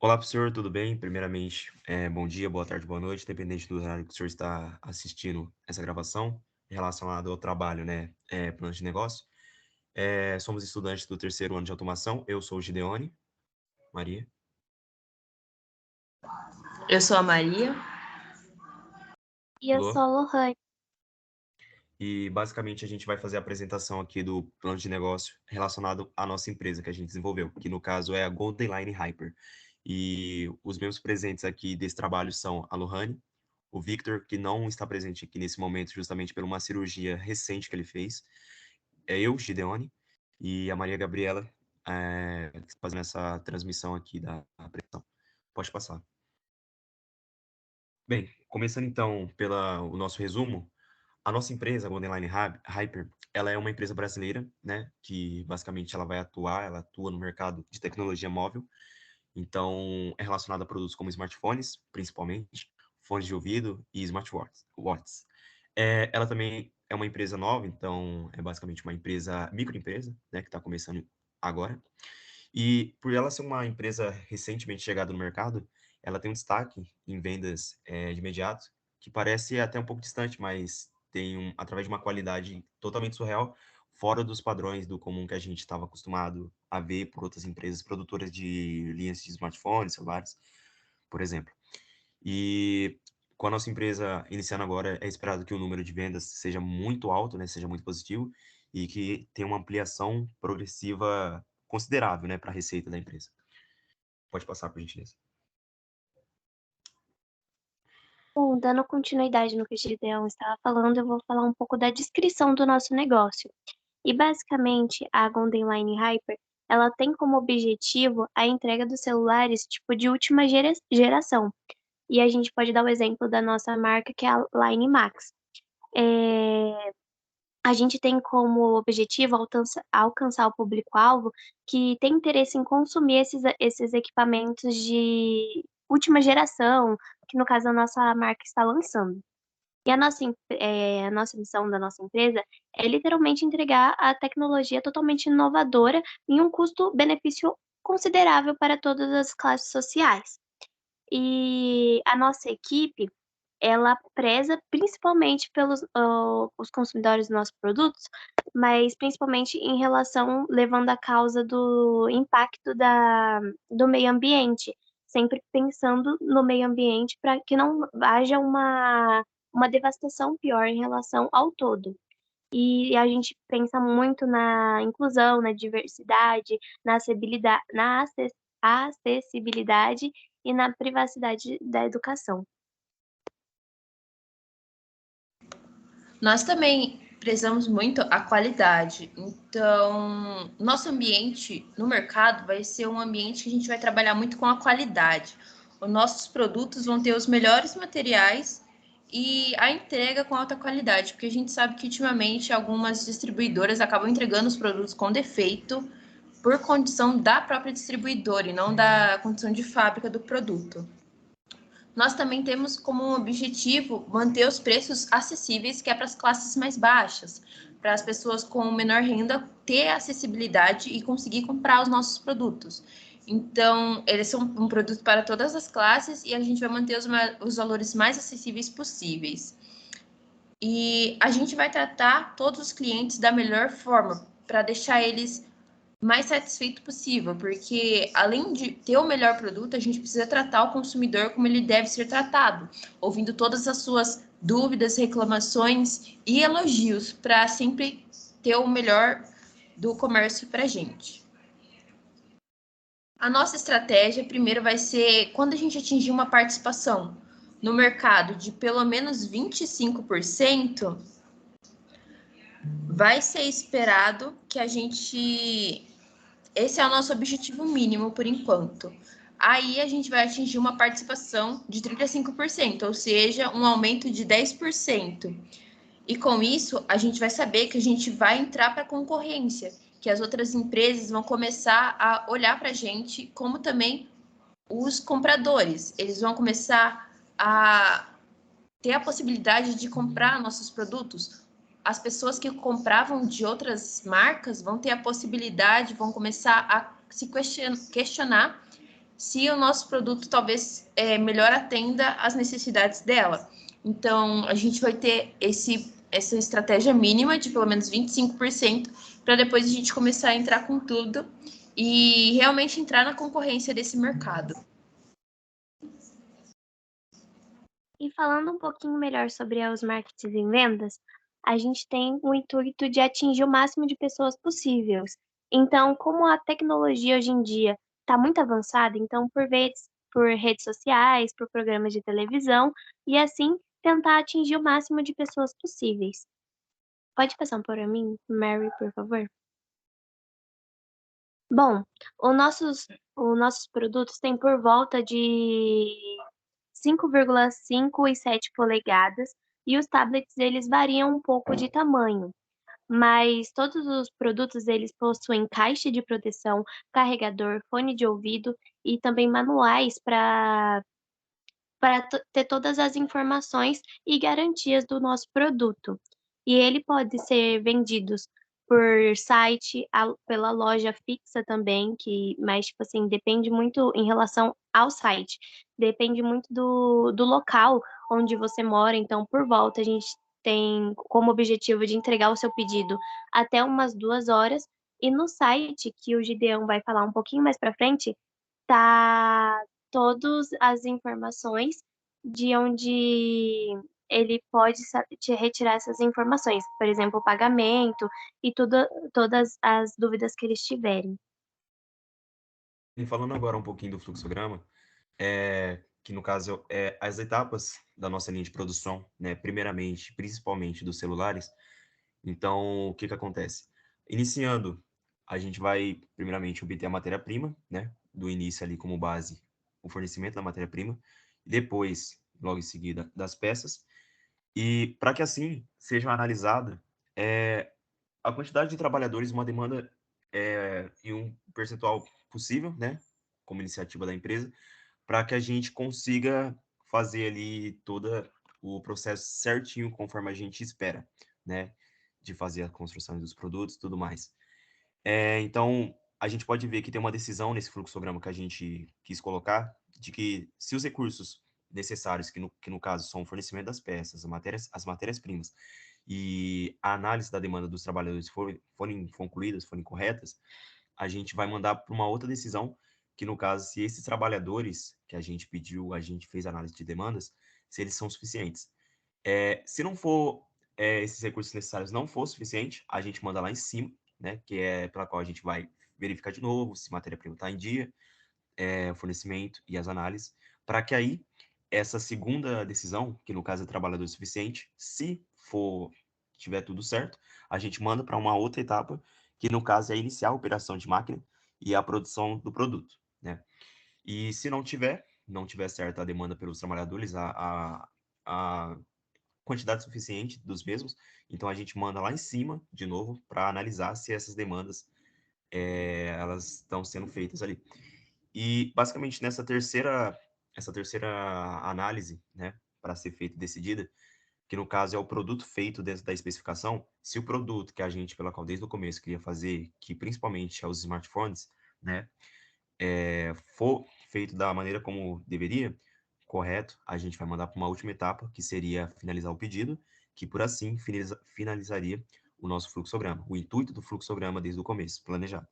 Olá, professor, tudo bem? Primeiramente, bom dia, boa tarde, boa noite, dependente do horário que o senhor está assistindo essa gravação, relacionado ao trabalho, né, plano de negócio. Somos estudantes do terceiro ano de automação, eu sou o Gideone, Maria, Eu sou a Maria. E eu sou Lô, a Lohane. e basicamente a gente vai fazer a apresentação aqui do plano de negócio relacionado à nossa empresa que a gente desenvolveu, que no caso é a Golden Line Hyper. E os meus presentes aqui desse trabalho são a Lohane, o Victor, que não está presente aqui nesse momento justamente por uma cirurgia recente que ele fez, eu, Gideone, e a Maria Gabriela, fazendo essa transmissão aqui da apresentação. Pode passar. Bem, começando então pelo nosso resumo, a nossa empresa, a Golden Line Hyper, ela é uma empresa brasileira, né, que basicamente ela atua no mercado de tecnologia móvel, então é relacionada a produtos como smartphones, principalmente, fones de ouvido e smartwatches. Ela também é uma empresa nova, então é basicamente uma microempresa, né, que está começando agora. E por ela ser uma empresa recentemente chegada no mercado, ela tem um destaque em vendas de imediato, que parece até um pouco distante, mas através de uma qualidade totalmente surreal, fora dos padrões do comum que a gente estava acostumado a ver por outras empresas produtoras de linhas de smartphones, celulares, por exemplo. E com a nossa empresa iniciando agora, é esperado que o número de vendas seja muito alto, né, seja muito positivo, e que tenha uma ampliação progressiva considerável, né, para a receita da empresa. Pode passar, por gentileza. Bom, dando continuidade no que o Gideon estava falando, eu vou falar um pouco da descrição do nosso negócio. E basicamente, a Golden Line Hyper, ela tem como objetivo a entrega dos celulares tipo de última geração. E a gente pode dar o exemplo da nossa marca, que é a Line Max. É, A gente tem como objetivo alcançar o público-alvo que tem interesse em consumir esses equipamentos de última geração, que no caso a nossa marca está lançando. E a nossa missão da nossa empresa é literalmente entregar a tecnologia totalmente inovadora em um custo-benefício considerável para todas as classes sociais. E a nossa equipe, ela preza principalmente pelos os consumidores dos nossos produtos, mas principalmente em relação levando a causa do impacto do meio ambiente, sempre pensando no meio ambiente para que não haja uma devastação pior em relação ao todo. E a gente pensa muito na inclusão, na diversidade, na acessibilidade e na privacidade da educação. Nós também prezamos muito a qualidade. Então, nosso ambiente no mercado vai ser um ambiente que a gente vai trabalhar muito com a qualidade. Os nossos produtos vão ter os melhores materiais e a entrega com alta qualidade, porque a gente sabe que ultimamente algumas distribuidoras acabam entregando os produtos com defeito por condição da própria distribuidora e não da condição de fábrica do produto. Nós também temos como objetivo manter os preços acessíveis, que é para as classes mais baixas, para as pessoas com menor renda ter acessibilidade e conseguir comprar os nossos produtos. Então, eles são um produto para todas as classes e a gente vai manter os valores mais acessíveis possíveis. E a gente vai tratar todos os clientes da melhor forma, para deixar eles mais satisfeito possível, porque além de ter o melhor produto, a gente precisa tratar o consumidor como ele deve ser tratado, ouvindo todas as suas dúvidas, reclamações e elogios, para sempre ter o melhor do comércio para a gente. A nossa estratégia primeiro vai ser quando a gente atingir uma participação no mercado de pelo menos 25%, vai ser esperado que a gente. Esse é o nosso objetivo mínimo por enquanto. Aí a gente vai atingir uma participação de 35%, ou seja, um aumento de 10%. E com isso, a gente vai saber que a gente vai entrar para a concorrência, que as outras empresas vão começar a olhar para a gente, como também os compradores. Eles vão começar a ter a possibilidade de comprar nossos produtos. As pessoas que compravam de outras marcas vão ter a possibilidade, vão começar a se questionar se o nosso produto talvez melhor atenda às necessidades dela. Então, a gente vai ter essa estratégia mínima de pelo menos 25%, para depois a gente começar a entrar com tudo e realmente entrar na concorrência desse mercado. E falando um pouquinho melhor sobre os marketings e vendas, a gente tem o intuito de atingir o máximo de pessoas possíveis. Então, como a tecnologia hoje em dia está muito avançada, então por redes sociais, por programas de televisão, e assim tentar atingir o máximo de pessoas possíveis. Pode passar por mim, Mary, por favor? Bom, os nossos produtos têm por volta de 5,5 e 7 polegadas, e os tablets eles variam um pouco de tamanho, mas todos os produtos eles possuem caixa de proteção, carregador, fone de ouvido e também manuais para ter todas as informações e garantias do nosso produto. E ele pode ser vendidos por site, pela loja fixa também, mas, tipo assim, depende muito em relação ao site. Depende muito do local onde você mora. Então, por volta, a gente tem como objetivo de entregar o seu pedido até umas 2 horas. E no site, que o Gideão vai falar um pouquinho mais para frente, tá todas as informações de onde ele pode te retirar essas informações, por exemplo, o pagamento e todas as dúvidas que eles tiverem. E falando agora um pouquinho do fluxograma, que no caso é as etapas da nossa linha de produção, né? Primeiramente, principalmente dos celulares. Então, o que que acontece? Iniciando, a gente vai primeiramente obter a matéria-prima, né? Do início ali como base, o fornecimento da matéria-prima, depois, logo em seguida, das peças. E para que assim seja analisada a quantidade de trabalhadores, uma demanda em um percentual possível, né? Como iniciativa da empresa, para que a gente consiga fazer ali todo o processo certinho conforme a gente espera, né? De fazer a construção dos produtos e tudo mais. Então, a gente pode ver que tem uma decisão nesse fluxograma que a gente quis colocar, de que se os recursos necessários, que no caso são o fornecimento das peças, as matérias-primas, e a análise da demanda dos trabalhadores forem concluídas, forem corretas, a gente vai mandar para uma outra decisão, que no caso, se esses trabalhadores que a gente pediu, a gente fez análise de demandas, se eles são suficientes. Se não for, esses recursos necessários não for suficiente, a gente manda lá em cima, né, que é pela qual a gente vai verificar de novo se matéria-prima está em dia, o fornecimento e as análises, para que aí essa segunda decisão, que no caso é trabalhador suficiente, se for tiver tudo certo, a gente manda para uma outra etapa, que no caso é iniciar a operação de máquina e a produção do produto, né? E se não tiver certa a demanda pelos trabalhadores, a quantidade suficiente dos mesmos, então a gente manda lá em cima, de novo, para analisar se essas demandas elas estão sendo feitas ali. E basicamente essa terceira análise, né, para ser feita e decidida, que no caso é o produto feito dentro da especificação, se o produto que a gente, pela qual desde o começo queria fazer, que principalmente é os smartphones, né, for feito da maneira como deveria, correto, a gente vai mandar para uma última etapa, que seria finalizar o pedido, que por assim finalizaria o nosso fluxograma, o intuito do fluxograma desde o começo, planejado.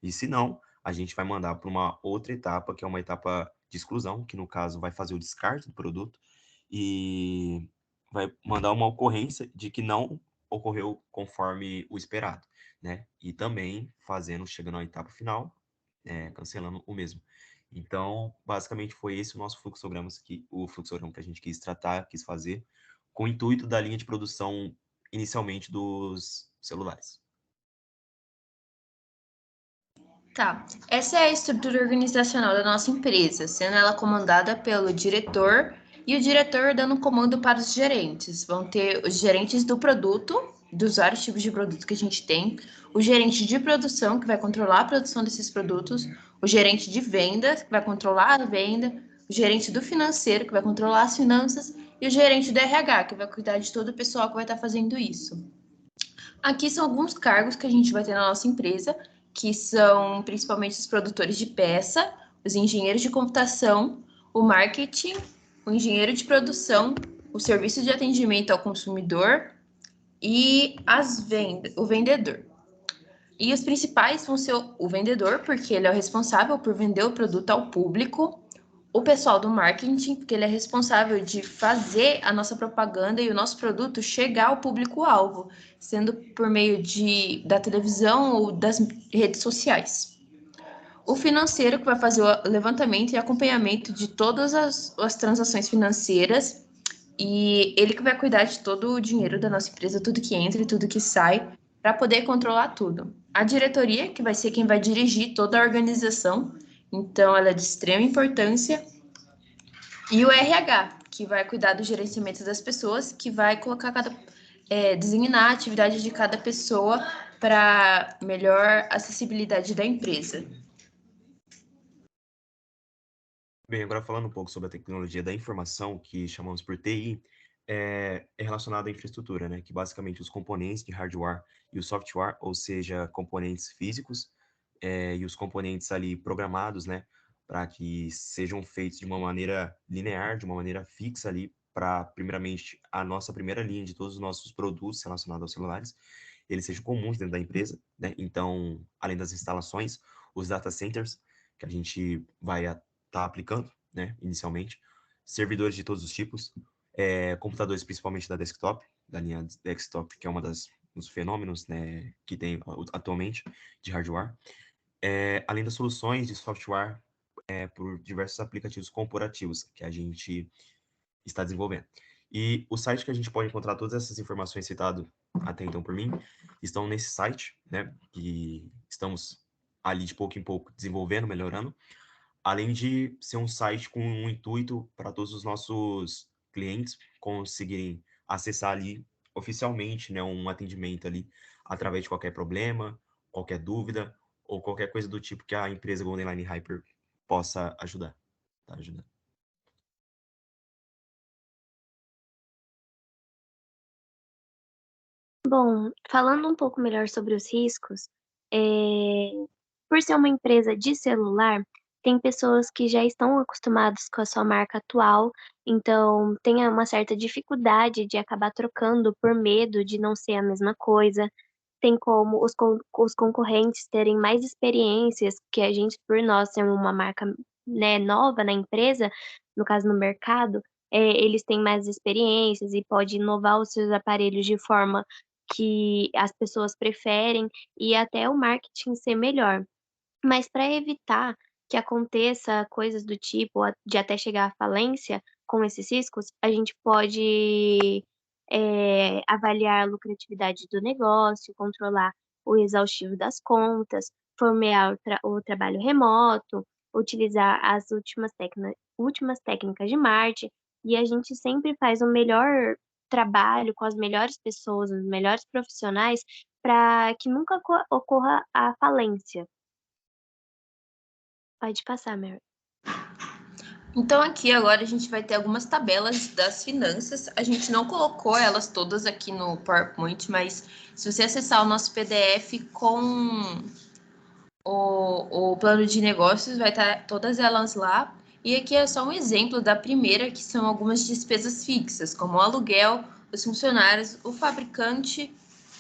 E se não, a gente vai mandar para uma outra etapa, que é uma etapa de exclusão, que no caso vai fazer o descarte do produto e vai mandar uma ocorrência de que não ocorreu conforme o esperado, né? E também chegando à etapa final, cancelando o mesmo. Então, basicamente foi esse o nosso fluxograma que a gente quis tratar, quis fazer, com o intuito da linha de produção inicialmente dos celulares. Tá, essa é a estrutura organizacional da nossa empresa, sendo ela comandada pelo diretor e o diretor dando comando para os gerentes. Vão ter os gerentes do produto, dos vários tipos de produto que a gente tem, o gerente de produção, que vai controlar a produção desses produtos, o gerente de vendas, que vai controlar a venda, o gerente do financeiro, que vai controlar as finanças, e o gerente do RH, que vai cuidar de todo o pessoal que vai estar fazendo isso. Aqui são alguns cargos que a gente vai ter na nossa empresa, que são principalmente os produtores de peça, os engenheiros de computação, o marketing, o engenheiro de produção, o serviço de atendimento ao consumidor e o vendedor. E os principais vão ser o vendedor, porque ele é o responsável por vender o produto ao público, o pessoal do marketing, porque ele é responsável de fazer a nossa propaganda e o nosso produto chegar ao público-alvo, sendo por meio da televisão ou das redes sociais. O financeiro, que vai fazer o levantamento e acompanhamento de todas as transações financeiras, e ele que vai cuidar de todo o dinheiro da nossa empresa, tudo que entra e tudo que sai, para poder controlar tudo. A diretoria, que vai ser quem vai dirigir toda a organização, então ela é de extrema importância. E o RH, que vai cuidar do gerenciamento das pessoas, que vai colocar designar a atividade de cada pessoa para melhor acessibilidade da empresa. Bem, agora falando um pouco sobre a tecnologia da informação, que chamamos por TI, é relacionado à infraestrutura, né? Que basicamente os componentes de hardware e o software, ou seja, componentes físicos, e os componentes ali programados, né? Para que sejam feitos de uma maneira linear, de uma maneira fixa ali, para, primeiramente, a nossa primeira linha de todos os nossos produtos relacionados aos celulares, eles sejam comuns dentro da empresa, né? Então, além das instalações, os data centers, que a gente vai estar aplicando, né, inicialmente, servidores de todos os tipos, computadores principalmente da linha desktop, que é dos fenômenos, né, que tem atualmente de hardware, além das soluções de software por diversos aplicativos corporativos que a gente está desenvolvendo. E o site que a gente pode encontrar todas essas informações citadas até então por mim, estão nesse site, né, que estamos ali de pouco em pouco desenvolvendo, melhorando, além de ser um site com um intuito para todos os nossos clientes conseguirem acessar ali oficialmente, né, um atendimento ali através de qualquer problema, qualquer dúvida ou qualquer coisa do tipo que a empresa Golden Line Hyper possa ajudar. Tá ajudando. Bom, falando um pouco melhor sobre os riscos, por ser uma empresa de celular, tem pessoas que já estão acostumadas com a sua marca atual, então tem uma certa dificuldade de acabar trocando por medo de não ser a mesma coisa. Tem como os concorrentes terem mais experiências que a gente, por nós ser uma marca, né, nova na empresa, no caso no mercado, eles têm mais experiências e pode inovar os seus aparelhos de forma que as pessoas preferem e até o marketing ser melhor. Mas para evitar que aconteça coisas do tipo de até chegar à falência com esses riscos, a gente pode, avaliar a lucratividade do negócio, controlar o exaustivo das contas, fomear o trabalho remoto, utilizar as últimas técnicas de marketing, e a gente sempre faz o melhor trabalho com as melhores pessoas, os melhores profissionais, para que nunca ocorra a falência. Pode passar, Mary. Então, aqui agora a gente vai ter algumas tabelas das finanças. A gente não colocou elas todas aqui no PowerPoint, mas se você acessar o nosso PDF com o plano de negócios, vai estar todas elas lá. E aqui é só um exemplo da primeira, que são algumas despesas fixas, como o aluguel, os funcionários, o fabricante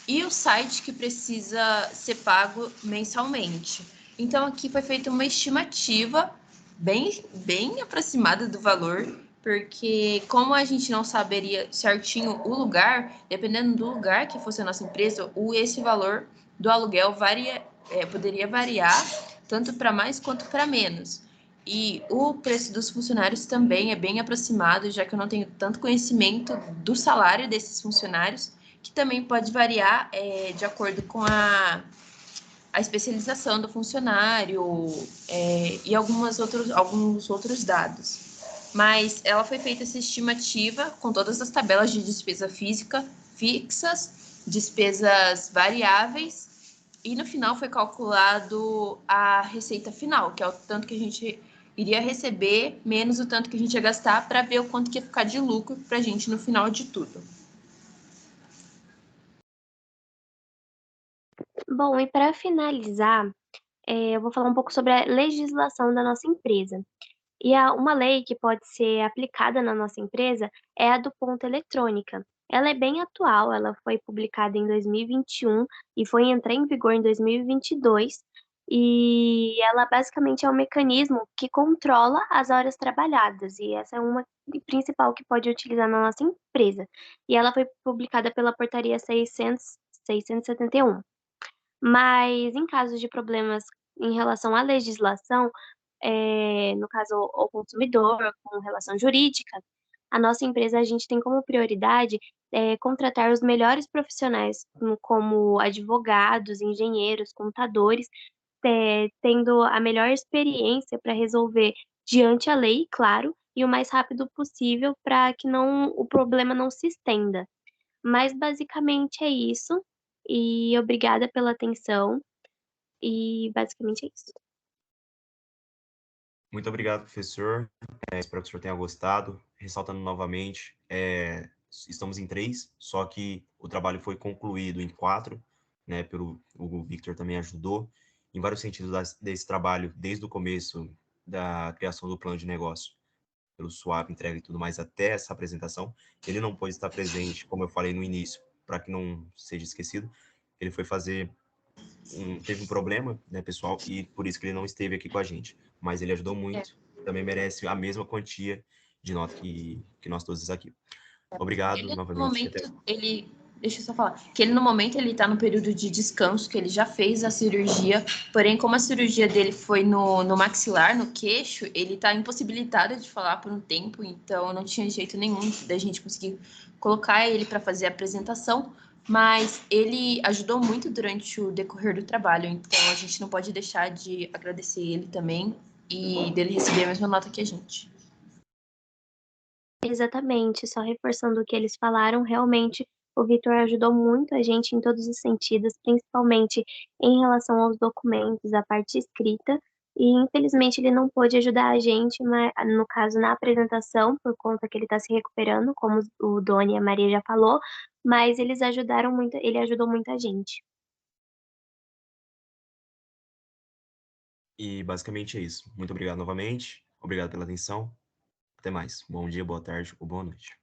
e o site que precisa ser pago mensalmente. Então, aqui foi feita uma estimativa bem aproximada do valor, porque como a gente não saberia certinho o lugar, dependendo do lugar que fosse a nossa empresa, esse valor do aluguel poderia variar tanto para mais quanto para menos. E o preço dos funcionários também é bem aproximado, já que eu não tenho tanto conhecimento do salário desses funcionários, que também pode variar de acordo com a especialização do funcionário e alguns outros dados. Mas ela foi feita essa estimativa com todas as tabelas de despesa fixas, despesas variáveis, e no final foi calculado a receita final, que é o tanto que a gente iria receber, menos o tanto que a gente ia gastar, para ver o quanto que ia ficar de lucro para a gente no final de tudo. Bom, e para finalizar, eu vou falar um pouco sobre a legislação da nossa empresa. E uma lei que pode ser aplicada na nossa empresa é a do ponto eletrônica. Ela é bem atual, ela foi publicada em 2021 e foi entrar em vigor em 2022. E ela basicamente é um mecanismo que controla as horas trabalhadas, e essa é uma principal que pode utilizar na nossa empresa. E ela foi publicada pela portaria 671. Mas em casos de problemas em relação à legislação, no caso ao consumidor, com relação jurídica, a nossa empresa, a gente tem como prioridade, contratar os melhores profissionais, como advogados, engenheiros, contadores, tendo a melhor experiência para resolver diante a lei, claro, e o mais rápido possível para que o problema não se estenda. Mas basicamente é isso, e obrigada pela atenção, e basicamente é isso. Muito obrigado, professor. Espero que o senhor tenha gostado. Ressaltando novamente, estamos em 3, só que o trabalho foi concluído em 4, né? O Victor também ajudou em vários sentidos desse trabalho, desde o começo da criação do plano de negócio, pelo swap, entrega e tudo mais, até essa apresentação. Ele não pôde estar presente, como eu falei no início, para que não seja esquecido. Ele foi fazer teve um problema, né, pessoal, e por isso que ele não esteve aqui com a gente. Mas ele ajudou É. muito, também merece a mesma quantia de nota que nós todos aqui. Obrigado Ele, no novamente. momento, deixa eu só falar, que ele no momento ele tá no período de descanso, que ele já fez a cirurgia, porém como a cirurgia dele foi no maxilar, no queixo, ele tá impossibilitado de falar por um tempo, então não tinha jeito nenhum da gente conseguir colocar ele para fazer a apresentação, mas ele ajudou muito durante o decorrer do trabalho, então a gente não pode deixar de agradecer ele também e dele receber a mesma nota que a gente. Exatamente, só reforçando o que eles falaram, realmente o Vitor ajudou muito a gente em todos os sentidos, principalmente em relação aos documentos, a parte escrita, e infelizmente ele não pôde ajudar a gente, no caso na apresentação, por conta que ele está se recuperando, como o Doni e a Maria já falou, mas eles ajudaram muito, ele ajudou muita gente. E basicamente é isso. Muito obrigado novamente. Obrigado pela atenção. Até mais. Bom dia, boa tarde ou boa noite.